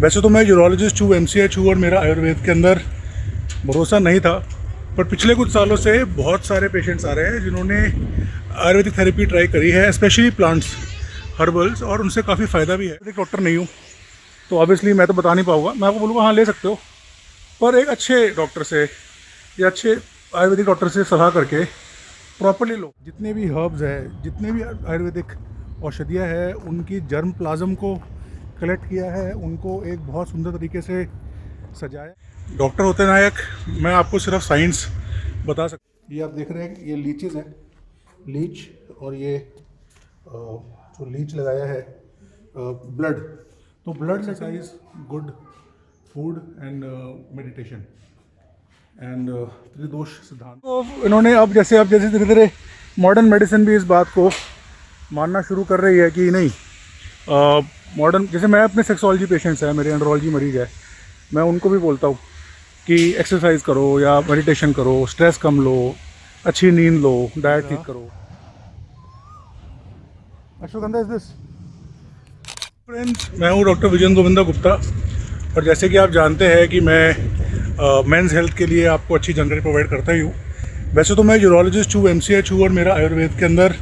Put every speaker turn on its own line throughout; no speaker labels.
वैसे तो मैं यूरोलॉजिस्ट हूँ, एमसीएच हूँ और मेरा आयुर्वेद के अंदर भरोसा नहीं था, पर पिछले कुछ सालों से बहुत सारे पेशेंट्स आ रहे हैं जिन्होंने आयुर्वेदिक थेरेपी ट्राई करी है, स्पेशली प्लांट्स, हर्बल्स, और उनसे काफ़ी फ़ायदा भी है। आयुर्वेदिक डॉक्टर नहीं हूँ तो ऑब्वियसली मैं तो बता नहीं पाऊँगा, मैं आपको बोलूँगा हाँ ले सकते हो, पर एक अच्छे डॉक्टर से या अच्छे आयुर्वेदिक डॉक्टर से सलाह करके प्रॉपर्ली लो। जितने भी हर्ब्स है, जितने भी आयुर्वेदिक औषधियाँ हैं, उनकी जर्म प्लाज्म को कलेक्ट किया है, उनको एक बहुत सुंदर तरीके से सजाया। डॉक्टर होते नायक, मैं आपको सिर्फ साइंस बता सकता। ये आप देख रहे हैं, ये लीचेस हैं, लीच, और ये जो लीच लगाया है ब्लड, तो blood exercise, good food and meditation and त्रिदोष सिद्धांत। तो इन्होंने अब जैसे धीरे धीरे मॉडर्न मेडिसिन भी इस बात को मानना शुरू कर रही है कि नहीं, मॉडर्न, जैसे मैं अपने सेक्सोलॉजी पेशेंट्स हैं, मेरे एंड्रोलॉजी मरीज है, मैं उनको भी बोलता हूँ कि एक्सरसाइज करो या मेडिटेशन करो, स्ट्रेस कम लो, अच्छी नींद लो, डाइट ठीक करो। अश्वगंधा इज दिस फ्रेंड्स, मैं हूँ डॉक्टर विजय गोविंदा गुप्ता, और जैसे कि आप जानते हैं कि मैं मेंस हेल्थ के लिए आपको अच्छी जानकारी प्रोवाइड करता ही हूँ। वैसे तो मैं यूरोलॉजिस्ट हूँ, एमसीएच हूँ और मेरा आयुर्वेद के अंदर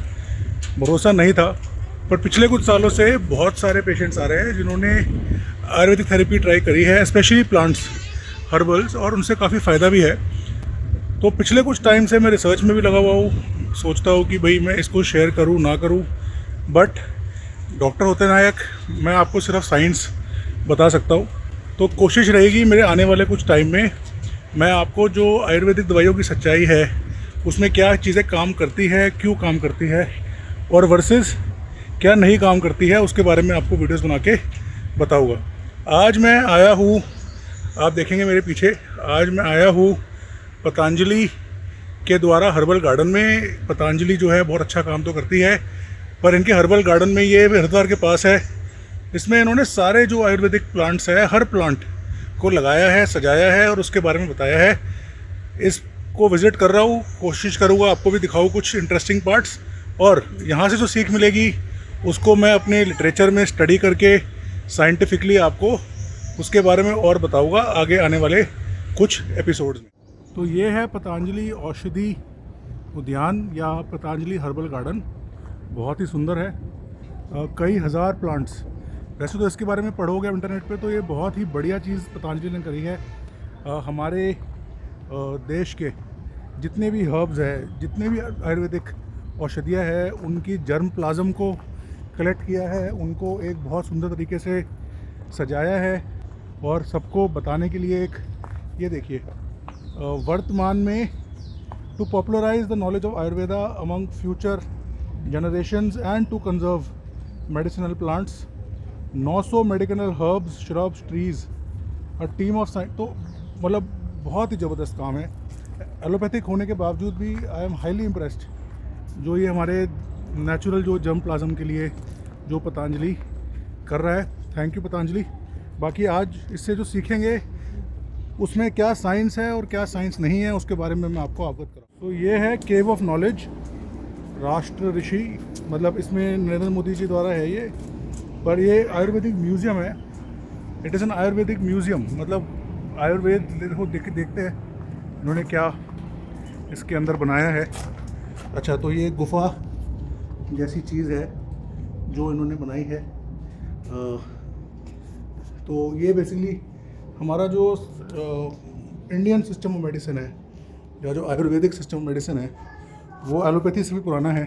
भरोसा नहीं था, पर पिछले कुछ सालों से बहुत सारे पेशेंट्स आ रहे हैं जिन्होंने आयुर्वेदिक थेरेपी ट्राई करी है, स्पेशली प्लांट्स, हर्बल्स, और उनसे काफ़ी फ़ायदा भी है। तो पिछले कुछ टाइम से मैं रिसर्च में भी लगा हुआ हूँ, सोचता हूँ कि भाई मैं इसको शेयर करूँ ना करूँ, बट डॉक्टर होते नायक, मैं आपको सिर्फ साइंस बता सकता हूँ। तो कोशिश रहेगी मेरे आने वाले कुछ टाइम में मैं आपको जो आयुर्वेदिक दवाइयों की सच्चाई है, उसमें क्या चीज़ें काम करती है, क्यों काम करती है, और वर्सेस क्या नहीं काम करती है, उसके बारे में आपको वीडियोस बना के बताऊँगा। आज मैं आया हूँ, आप देखेंगे मेरे पीछे, आज मैं आया हूँ पतंजलि के द्वारा हर्बल गार्डन में। पतंजलि जो है बहुत अच्छा काम तो करती है, पर इनके हर्बल गार्डन में, ये हरिद्वार के पास है, इसमें इन्होंने सारे जो आयुर्वेदिक प्लांट्स है, हर प्लांट को लगाया है, सजाया है और उसके बारे में बताया है। इसको विज़िट कर रहा हूँ, कोशिश करूँगा आपको भी दिखाऊँ कुछ इंटरेस्टिंग पार्ट्स, और यहाँ से जो सीख मिलेगी उसको मैं अपने लिटरेचर में स्टडी करके साइंटिफिकली आपको उसके बारे में और बताऊँगा आगे आने वाले कुछ एपिसोड्स में। तो ये है पतंजलि औषधि उद्यान या पतंजलि हर्बल गार्डन, बहुत ही सुंदर है, कई हज़ार प्लांट्स। वैसे तो इसके बारे में पढ़ोगे इंटरनेट पे तो ये बहुत ही बढ़िया चीज़ पतंजलि ने करी है। हमारे देश के जितने भी हर्ब्स है, जितने भी आयुर्वेदिक औषधियाँ हैं, उनकी जर्म प्लाज्म को कलेक्ट किया है, उनको एक बहुत सुंदर तरीके से सजाया है, और सबको बताने के लिए एक, ये देखिए, वर्तमान में to popularize the knowledge of Ayurveda among future generations and to conserve medicinal plants, 900 medicinal herbs, shrubs, trees, a team of science। तो मतलब बहुत ही ज़बरदस्त काम है। एलोपैथिक होने के बावजूद भी आई एम हाईली इम्प्रेस्ड जो ये हमारे नेचुरल जो जर्म प्लाज्म के लिए जो पतंजलि कर रहा है। Thank you Patanjali. बाकी आज इससे जो सीखेंगे उसमें क्या साइंस है और क्या साइंस नहीं है, उसके बारे में मैं आपको अवगत कराऊँ। तो ये है केव ऑफ नॉलेज, राष्ट्र ऋषि, मतलब इसमें नरेंद्र मोदी जी द्वारा है ये, पर ये आयुर्वेदिक म्यूज़ियम है। It is an Ayurvedic museum, मतलब आयुर्वेद देखो, देखते हैं इन्होंने क्या इसके अंदर बनाया है। अच्छा, तो ये गुफा जैसी चीज़ है जो इन्होंने बनाई है। तो ये बेसिकली हमारा जो इंडियन सिस्टम ऑफ मेडिसिन है, या जो आयुर्वेदिक सिस्टम ऑफ मेडिसिन है, वो एलोपैथी से भी पुराना है,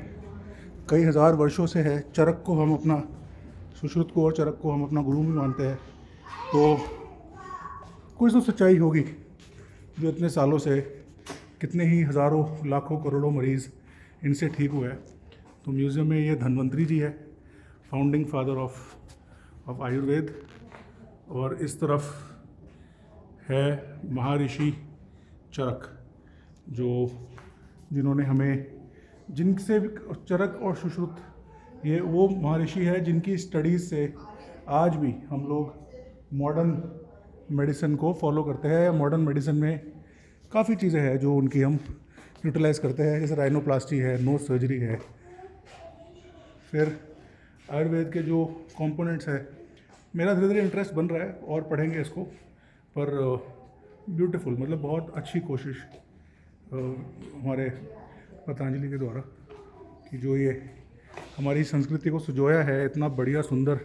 कई हज़ार वर्षों से है। चरक को हम अपना, सुश्रुत को और चरक को हम अपना गुरु भी मानते हैं। तो कुछ तो सच्चाई होगी जो इतने सालों से कितने ही हज़ारों, लाखों, करोड़ों मरीज़ इनसे ठीक हुए हैं। तो म्यूज़ियम में ये धन्वंतरी जी है, फाउंडिंग फादर ऑफ आयुर्वेद, और इस तरफ है महर्षि चरक, जिन्होंने हमें, जिनसे चरक और सुश्रुत, ये वो महर्षि है जिनकी स्टडीज़ से आज भी हम लोग मॉडर्न मेडिसिन को फॉलो करते हैं। मॉडर्न मेडिसिन में काफ़ी चीज़ें हैं जो उनकी हम यूटिलाइज़ करते हैं, जैसे राइनोप्लास्टी है, नोज सर्जरी है। फिर आयुर्वेद के जो कंपोनेंट्स है, मेरा धीरे धीरे इंटरेस्ट बन रहा है और पढ़ेंगे इसको, पर ब्यूटीफुल, मतलब बहुत अच्छी कोशिश हमारे पतंजलि के द्वारा कि जो ये हमारी संस्कृति को संजोया है, इतना बढ़िया सुंदर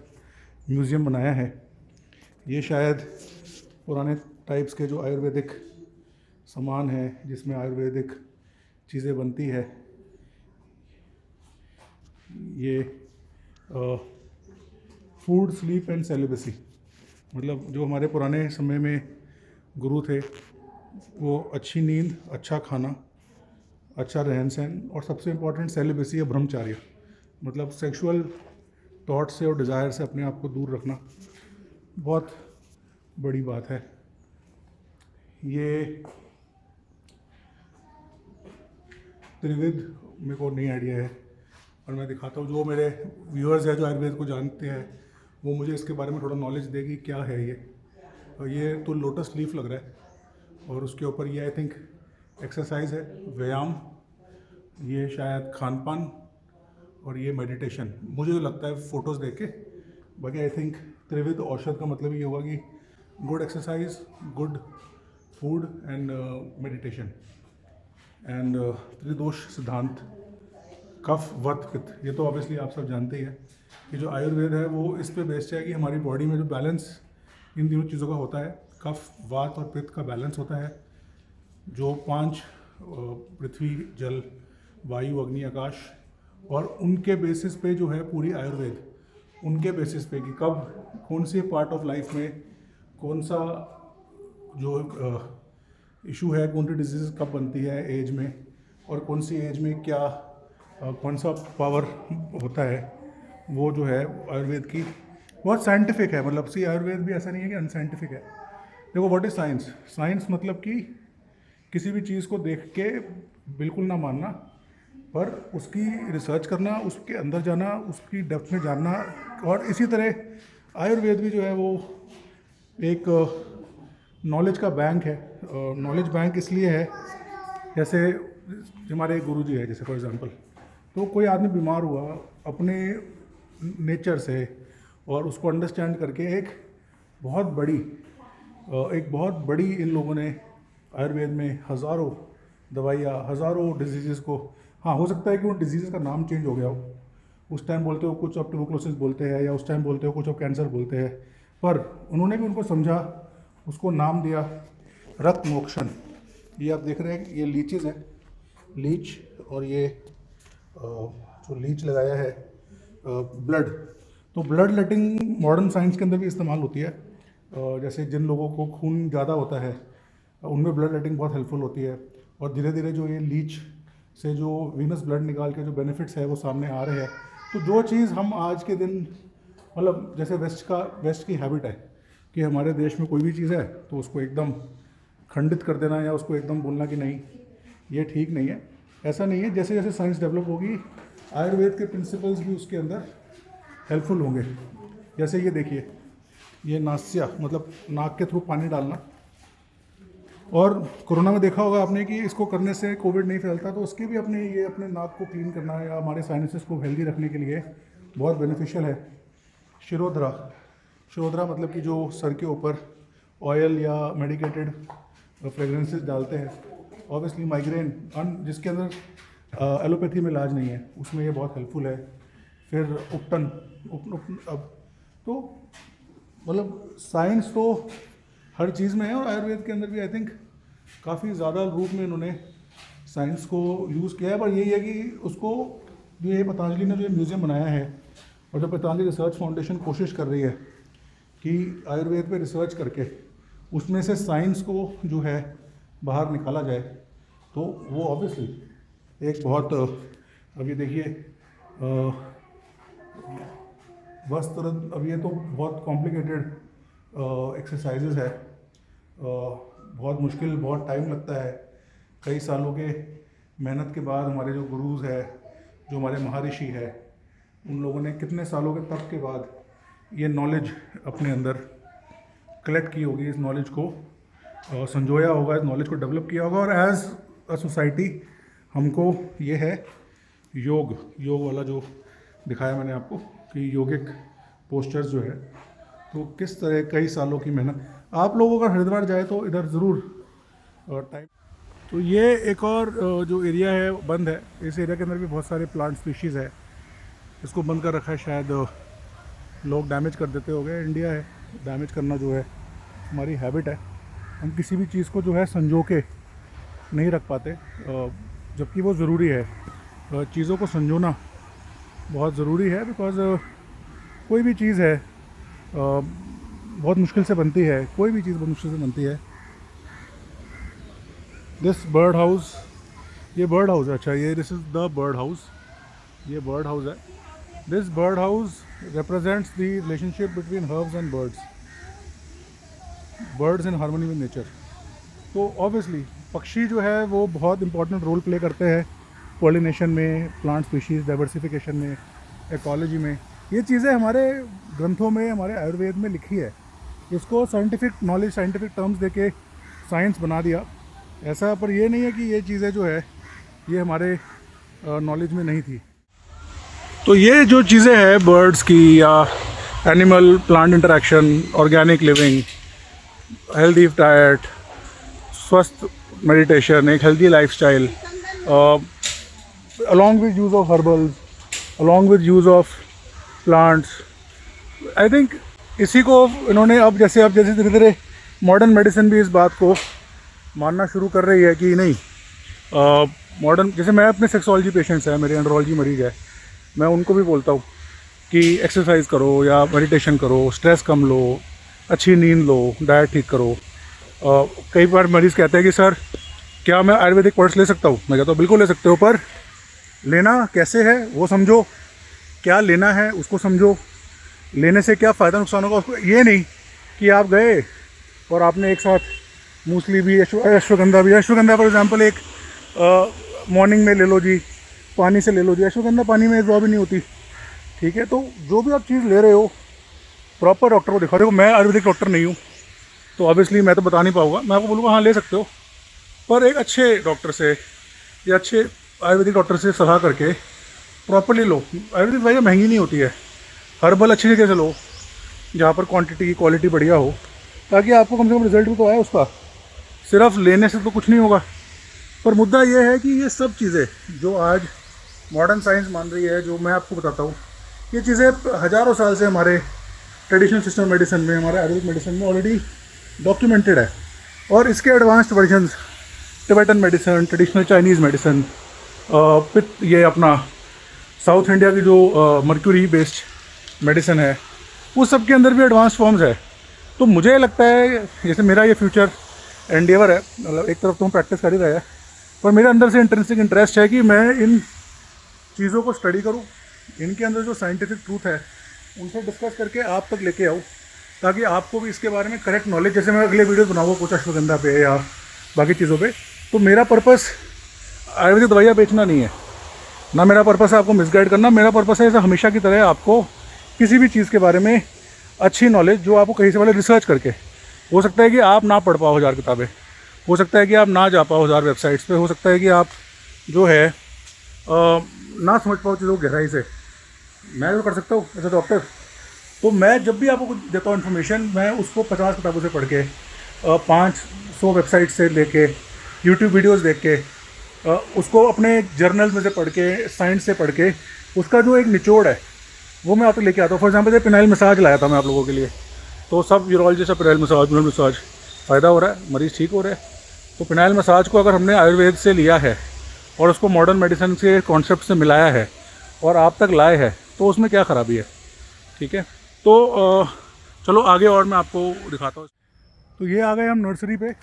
म्यूज़ियम बनाया है। ये शायद पुराने टाइप्स के जो आयुर्वेदिक सामान है जिसमें आयुर्वेदिक चीज़ें बनती है, ये फूड, स्लीप एंड सेलिबेसी, मतलब जो हमारे पुराने समय में गुरु थे वो अच्छी नींद, अच्छा खाना, अच्छा रहन सहन और सबसे इम्पोर्टेंट सेलिबेसी या ब्रह्मचार्य, मतलब सेक्सुअल थॉट से और डिज़ायर से अपने आप को दूर रखना, बहुत बड़ी बात है। ये त्रिविध मेरे को नहीं आइडिया है और मैं दिखाता हूँ, जो मेरे व्यूअर्स हैं जो आयुर्वेद को जानते हैं वो मुझे इसके बारे में थोड़ा नॉलेज देगी क्या है ये। और ये तो लोटस लीफ लग रहा है और उसके ऊपर ये आई थिंक एक्सरसाइज है, व्यायाम, ये शायद खान पान और ये मेडिटेशन, मुझे जो लगता है फ़ोटोज़ देख के। बाकी आई थिंक त्रिविध औषध का मतलब ये होगा कि good exercise, good food and meditation and त्रिदोष सिद्धांत, कफ, वात, पित्त। ये तो ऑब्वियसली आप सब जानते ही हैं कि जो आयुर्वेद है वो इस पे बेस्ड है कि हमारी बॉडी में जो बैलेंस इन तीनों चीज़ों का होता है, कफ, वात और पित्त का बैलेंस होता है, जो 5 पृथ्वी, जल, वायु, अग्नि, आकाश, और उनके बेसिस पे जो है पूरी आयुर्वेद, उनके बेसिस पे कि कब कौन से पार्ट ऑफ लाइफ में कौन सा जो इशू है, कौन सी डिजीज़ कब बनती है एज में, और कौन सी एज में क्या कौन सा पावर होता है, वो जो है आयुर्वेद की बहुत साइंटिफिक है। मतलब सी आयुर्वेद भी ऐसा नहीं है कि अनसाइंटिफिक है। देखो व्हाट इज़ साइंस, साइंस मतलब कि किसी भी चीज़ को देख के बिल्कुल ना मानना, पर उसकी रिसर्च करना, उसके अंदर जाना, उसकी डेप्थ में जानना। और इसी तरह आयुर्वेद भी जो है वो एक नॉलेज का बैंक है। नॉलेज बैंक इसलिए है, जैसे हमारे गुरु जी है, जैसे फॉर एग्जांपल, तो कोई आदमी बीमार हुआ अपने नेचर से और उसको अंडरस्टैंड करके एक बहुत बड़ी इन लोगों ने आयुर्वेद में हज़ारों दवाइयाँ, हज़ारों डिजीज़ को, हाँ हो सकता है कि उन डिजीज़ का नाम चेंज हो गया हो, उस टाइम बोलते हो कुछ अब ट्यूबरकुलोसिस बोलते हैं, या उस टाइम बोलते हो कुछ अब कैंसर बोलते हैं, पर उन्होंने भी उनको समझा, उसको नाम दिया रक्त मोक्षण। ये आप देख रहे हैं ये लीचेस हैं, लीच, और ये जो लीच लगाया है ब्लड, तो ब्लड लेटिंग मॉडर्न साइंस के अंदर भी इस्तेमाल होती है। जैसे जिन लोगों को खून ज़्यादा होता है उनमें ब्लड लेटिंग बहुत हेल्पफुल होती है, और धीरे धीरे जो ये लीच से जो वीनस ब्लड निकाल के जो बेनिफिट्स है वो सामने आ रहे हैं। तो जो चीज़ हम आज के दिन, मतलब जैसे वेस्ट की हैबिट है कि हमारे देश में कोई भी चीज़ है तो उसको एकदम खंडित कर देना या उसको एकदम बोलना कि नहीं ये ठीक नहीं है, ऐसा नहीं है। जैसे जैसे साइंस डेवलप होगी आयुर्वेद के प्रिंसिपल्स भी उसके अंदर हेल्पफुल होंगे। जैसे ये देखिए, ये नास्या मतलब नाक के थ्रू पानी डालना, और कोरोना में देखा होगा आपने कि इसको करने से कोविड नहीं फैलता, तो उसके भी अपने नाक को क्लीन करना है या हमारे साइनसेस को हेल्दी रखने के लिए बहुत बेनिफिशियल है। शिरोधरा मतलब कि जो सर के ऊपर ऑयल या मेडिकेटेड फ्रेगरेंसेस डालते हैं, ऑब्वियसली माइग्रेन जिसके अंदर एलोपैथी में इलाज नहीं है उसमें ये बहुत हेल्पफुल है। फिर उपटन अब तो मतलब साइंस तो हर चीज़ में है, और आयुर्वेद के अंदर भी आई थिंक काफ़ी ज़्यादा रूप में इन्होंने साइंस को यूज़ किया है। पर यही है कि उसको जो ये पतंजलि ने जो ये म्यूज़ियम बनाया है, और जो पतंजलि रिसर्च फाउंडेशन कोशिश कर रही है कि आयुर्वेद पे रिसर्च करके उसमें से साइंस को जो है बाहर निकाला जाए, तो वो ऑब्वियसली एक बहुत, अभी देखिए वस्त्र, अब ये तो बहुत कॉम्प्लिकेटेड एक्सरसाइजेज है, बहुत मुश्किल, बहुत टाइम लगता है। कई सालों के मेहनत के बाद हमारे जो गुरुज है, जो हमारे महर्षि है, उन लोगों ने कितने सालों के तप के बाद ये नॉलेज अपने अंदर कलेक्ट की होगी, इस नॉलेज को संजोया होगा, इस नॉलेज को डेवलप किया होगा। और एज अ सोसाइटी हमको ये है योग वाला जो दिखाया मैंने आपको कि योगिक पोस्चर्स जो है तो किस तरह कई सालों की मेहनत। आप लोग अगर हरिद्वार जाए तो इधर ज़रूर टाइम। तो ये एक और जो एरिया है बंद है। इस एरिया के अंदर भी बहुत सारे प्लांट स्पीशीज़ है। इसको बंद कर रखा है, शायद लोग डैमेज कर देते हो गए। इंडिया है, डैमेज करना जो है हमारी हैबिट है। हम किसी भी चीज़ को जो है संजो के नहीं रख पाते, जबकि वो ज़रूरी है। चीज़ों को संजोना बहुत ज़रूरी है, बिकॉज़ कोई भी चीज़ है बहुत मुश्किल से बनती है। कोई भी चीज़ बहुत मुश्किल से बनती है। दिस बर्ड हाउस, ये बर्ड हाउस है। अच्छा, ये this is the bird house. ये बर्ड हाउस है। This bird house represents the relationship between herbs and birds in harmony with nature। तो ऑब्वियसली पक्षी जो है वो बहुत इंपॉर्टेंट रोल प्ले करते हैं पॉलिनेशन में, प्लांट स्पीशीज़ डाइवर्सिफिकेशन में, इकोलॉजी में। ये चीज़ें हमारे ग्रंथों में, हमारे आयुर्वेद में लिखी है। इसको साइंटिफिक नॉलेज, साइंटिफिक टर्म्स देके साइंस बना दिया ऐसा। पर ये नहीं है कि ये चीज़ें जो है ये हमारे नॉलेज में नहीं थी। तो ये जो चीज़ें हैं बर्ड्स की या animal plant interaction, organic living, healthy diet, स्वस्थ मेडिटेशन, एक healthy lifestyle, along with use of herbals, along with use of plants, I think इसी को इन्होंने अब जैसे धीरे धीरे मॉडर्न मेडिसिन भी इस बात को मानना शुरू कर रही है कि नहीं, मॉडर्न, जैसे मैं अपने सेक्सोलॉजी पेशेंट्स हैं, मेरे एंड्रोलॉजी मरीज है, मैं उनको भी बोलता हूँ कि एक्सरसाइज करो या मेडिटेशन करो, स्ट्रेस कम लो, अच्छी नींद लो, डाइट ठीक करो। कई बार मरीज़ कहते हैं कि सर क्या मैं आयुर्वेदिक प्रोडक्ट्स ले सकता हूँ? मैं कहता हूँ बिल्कुल ले सकते हो, पर लेना कैसे है वो समझो, क्या लेना है उसको समझो, लेने से क्या फ़ायदा नुकसान होगा उसको। ये नहीं कि आप गए और आपने एक साथ मूसली भी, अश्वगंधा भी, अश्वगंधा फॉर एग्जांपल एक मॉर्निंग में ले लो जी, पानी से ले लो जी। अश्वगंधा पानी में एब्जॉर्ब ही नहीं होती, ठीक है। तो जो भी आप चीज़ ले रहे हो प्रॉपर डॉक्टर को दिखाओ। देखो मैं आयुर्वेदिक डॉक्टर नहीं हूँ, तो ऑब्वियसली मैं तो बता नहीं पाऊँगा। मैं आपको बोलूँगा हाँ ले सकते हो, पर एक अच्छे डॉक्टर से या अच्छे आयुर्वेदिक डॉक्टर से सलाह करके प्रॉपरली लो। आयुर्वेदिक दवाइयाँ महंगी नहीं होती है, हर्बल अच्छी जगह से लो जहाँ पर क्वांटिटी की क्वालिटी बढ़िया हो, ताकि आपको कम से कम रिजल्ट भी तो आए उसका। सिर्फ लेने से तो कुछ नहीं होगा। पर मुद्दा ये है कि ये सब चीज़ें जो आज मॉडर्न साइंस मान रही है, जो मैं आपको बताता हूँ, ये चीज़ें हज़ारों साल से हमारे ट्रेडिशनल सिस्टम मेडिसिन में, हमारे आयुर्वेदिक मेडिसिन में ऑलरेडी डॉक्यूमेंटेड है। और इसके advanced versions, Tibetan medicine, traditional Chinese medicine, ये अपना साउथ इंडिया की जो मर्क्यूरी बेस्ड मेडिसिन है, उस सब के अंदर भी एडवांस फॉर्म्स है। तो मुझे लगता है, जैसे मेरा ये फ्यूचर एंडेवर है, मतलब एक तरफ तो हम प्रैक्टिस कर ही रहे हैं, पर मेरे अंदर से इंट्रिंसिक इंटरेस्ट है कि मैं इन चीज़ों को स्टडी करूं, इनके अंदर जो साइंटिफिक ट्रूथ है उनसे डिस्कस करके आप तक लेके आऊँ, ताकि आपको भी इसके बारे में करेक्ट नॉलेज, जैसे मैं अगले वीडियो बनाऊँगा कुछ अश्वगंधा पे या बाकी चीज़ों पे। तो मेरा पर्पस आयुर्वेदिक दवाइयाँ बेचना नहीं है, ना मेरा पर्पस है आपको मिसगाइड करना। मेरा पर्पस है ऐसा हमेशा की तरह आपको किसी भी चीज़ के बारे में अच्छी नॉलेज, जो आपको कहीं से पहले रिसर्च करके, हो सकता है कि आप ना पढ़ पाओ 1000 किताबें, हो सकता है कि आप ना जा पाओ 1000 वेबसाइट्स पे, हो सकता है कि आप जो है ना समझ पाओ चीज़ों को गहराई से। मैं तो कर सकता हूँ एज ए डॉक्टर। तो मैं जब भी आपको कुछ देता हूँ इन्फॉर्मेशन, मैं उसको 50 किताबों से पढ़ के, 500 वेबसाइट से लेके, यूट्यूब वीडियोज़ देख के, उसको अपने जर्नल में से पढ़ के, साइंस से पढ़ के, उसका जो एक निचोड़ है वो मैं आप तक लेके आता हूँ। फॉर एग्जाम्पल पिनाइल मसाज लाया था मैं आप लोगों के लिए, तो सब यूरोलॉजिस्ट पिनाइल मसाज फ़ायदा हो रहा है, मरीज़ ठीक हो रहे हैं। तो पिनाइल मसाज को अगर हमने आयुर्वेद से लिया है और उसको मॉडर्न मेडिसिन के कॉन्सेप्ट से मिलाया है और आप तक लाए हैं, तो उसमें क्या ख़राबी है? ठीक है। तो चलो आगे और मैं आपको दिखाता हूँ। तो ये आ गए हम नर्सरी पे।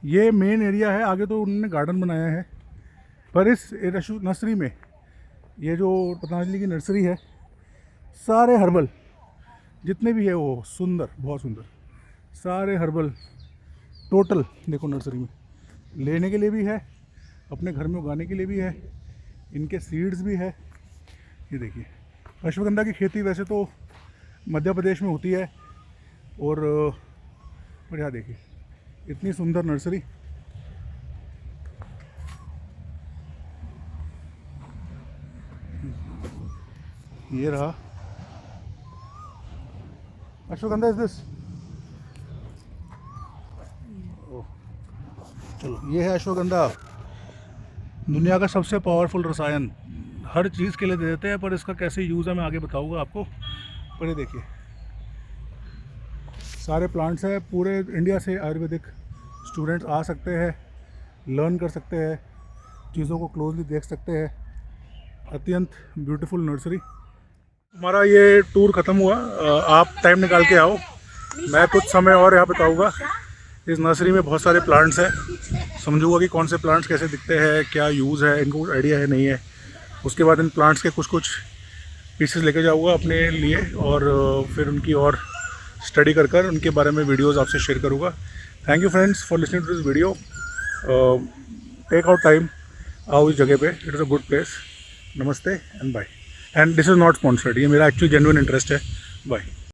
ये मेन एरिया है, आगे तो उन्होंने गार्डन बनाया है, पर इस नर्सरी में, ये जो पतंजलि की नर्सरी है, सारे हर्बल जितने भी है वो सुंदर, बहुत सुंदर, सारे हर्बल टोटल। देखो नर्सरी में लेने के लिए भी है, अपने घर में उगाने के लिए भी है, इनके सीड्स भी है। ये देखिए, अश्वगंधा की खेती वैसे तो मध्य प्रदेश में होती है, और यहाँ देखिए इतनी सुंदर नर्सरी। ये रहा, अश्वगंधा इज दिस। चलो, ये है अश्वगंधा, दुनिया का सबसे पावरफुल रसायन। हर चीज़ के लिए दे देते हैं, पर इसका कैसे यूज़ है मैं आगे बताऊंगा आपको। पर ये देखिए सारे प्लांट्स हैं, पूरे इंडिया से आयुर्वेदिक स्टूडेंट्स आ सकते हैं, लर्न कर सकते हैं, चीज़ों को क्लोजली देख सकते हैं। अत्यंत ब्यूटीफुल नर्सरी। हमारा ये टूर ख़त्म हुआ, आप टाइम निकाल के आओ, मैं कुछ समय और यहाँ बताऊँगा। इस नर्सरी में बहुत सारे प्लांट्स हैं, समझूंगा कि कौन से प्लांट्स कैसे दिखते हैं, क्या यूज़ है, इनको कुछ आइडिया है नहीं है। उसके बाद इन प्लांट्स के कुछ कुछ पीसेस लेके जाऊँगा अपने लिए, और फिर उनकी और स्टडी कर कर उनके बारे में वीडियोज़ आपसे शेयर करूँगा। Thank you friends for listening to this video. Take out time, आओ इस जगह पे, it is a good place. नमस्ते and bye. And this is not sponsored, ये मेरा एक्चुअली जेन्युइन इंटरेस्ट है। बाय।